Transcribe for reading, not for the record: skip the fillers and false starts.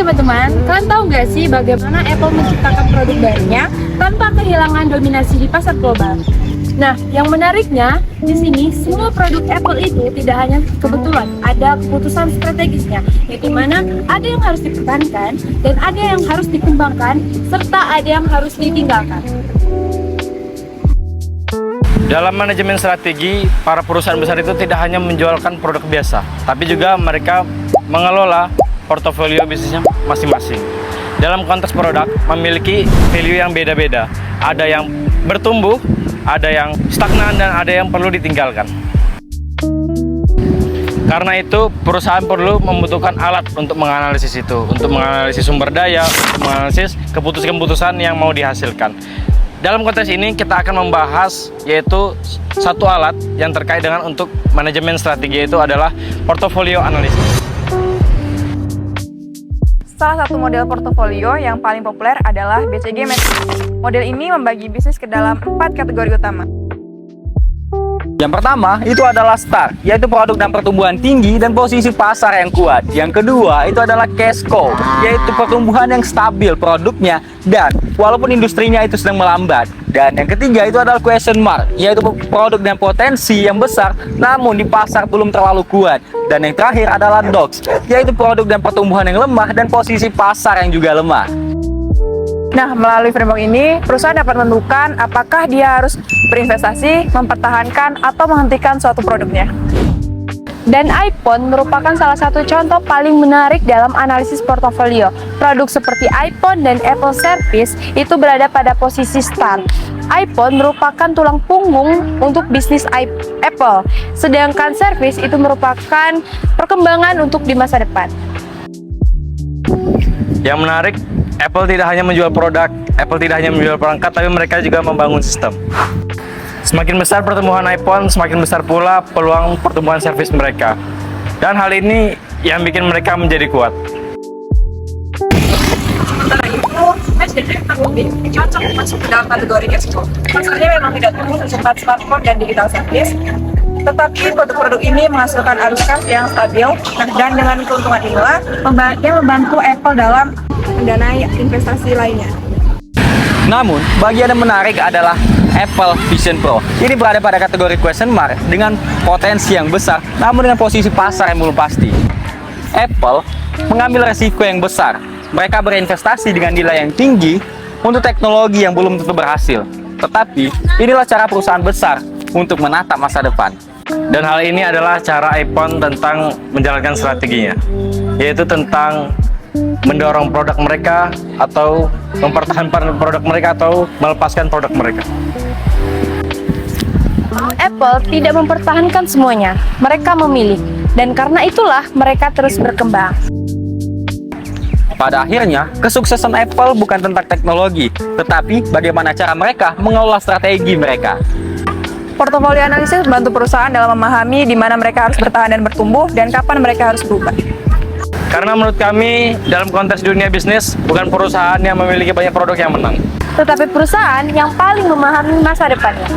teman-teman, kalian tahu nggak sih bagaimana Apple menciptakan produk barunya tanpa kehilangan dominasi di pasar global? Nah, yang menariknya di sini semua produk Apple itu tidak hanya kebetulan, ada keputusan strategisnya, yaitu mana ada yang harus dipertahankan dan ada yang harus dikembangkan serta ada yang harus ditinggalkan. Dalam manajemen strategi, para perusahaan besar itu tidak hanya menjualkan produk biasa, tapi juga mereka mengelola portofolio bisnisnya masing-masing. Dalam konteks produk, memiliki value yang beda-beda. Ada yang bertumbuh, ada yang stagnan, dan ada yang perlu ditinggalkan. Karena itu, perusahaan perlu membutuhkan alat untuk menganalisis itu, untuk menganalisis sumber daya, untuk menganalisis keputusan-keputusan yang mau dihasilkan. Dalam konteks ini kita akan membahas yaitu satu alat yang terkait dengan untuk manajemen strategi, yaitu adalah portofolio analisis. Salah satu model portofolio yang paling populer adalah BCG Matrix. Model ini membagi bisnis ke dalam 4 kategori utama. Yang pertama itu adalah STAR, yaitu produk dan pertumbuhan tinggi dan posisi pasar yang kuat. Yang kedua itu adalah cash cow, yaitu pertumbuhan yang stabil produknya dan walaupun industrinya itu sedang melambat. Dan yang ketiga itu adalah question mark, yaitu produk dan potensi yang besar namun di pasar belum terlalu kuat. Dan yang terakhir adalah DOX, yaitu produk dan pertumbuhan yang lemah dan posisi pasar yang juga lemah. Nah, melalui framework ini, perusahaan dapat menentukan apakah dia harus berinvestasi, mempertahankan, atau menghentikan suatu produknya. Dan iPhone merupakan salah satu contoh paling menarik dalam analisis portofolio. Produk seperti iPhone dan Apple Service itu berada pada posisi start. iPhone merupakan tulang punggung untuk bisnis Apple, sedangkan Service itu merupakan perkembangan untuk di masa depan. Yang menarik, Apple tidak hanya menjual produk, Apple tidak hanya menjual perangkat, tapi mereka juga membangun sistem. Semakin besar pertumbuhan iPhone, semakin besar pula peluang pertumbuhan servis mereka. Dan hal ini yang bikin mereka menjadi kuat. Sementara itu, Match dan iPhone lebih cocok masuk ke dalam kategori cash cow. Maksudnya memang tidak tumbuh secepat smartphone dan digital service, tetapi produk-produk ini menghasilkan arus kas yang stabil, dan dengan keuntungan inilah yang membantu Apple dalam mendanai investasi lainnya. Namun, bagian yang menarik adalah Apple Vision Pro. Ini berada pada kategori question mark dengan potensi yang besar, namun dengan posisi pasar yang belum pasti. Apple mengambil resiko yang besar. Mereka berinvestasi dengan nilai yang tinggi untuk teknologi yang belum tentu berhasil. Tetapi, inilah cara perusahaan besar untuk menatap masa depan. Dan hal ini adalah cara iPhone tentang menjalankan strateginya, yaitu tentang mendorong produk mereka atau mempertahankan produk mereka atau melepaskan produk mereka. Apple tidak mempertahankan semuanya, mereka memilih, dan karena itulah mereka terus berkembang. Pada akhirnya, kesuksesan Apple bukan tentang teknologi, tetapi bagaimana cara mereka mengelola strategi mereka. Portofolio analisis membantu perusahaan dalam memahami di mana mereka harus bertahan dan bertumbuh dan kapan mereka harus berubah. Karena menurut kami, dalam konteks dunia bisnis, bukan perusahaan yang memiliki banyak produk yang menang, Tetapi perusahaan yang paling memahami masa depannya.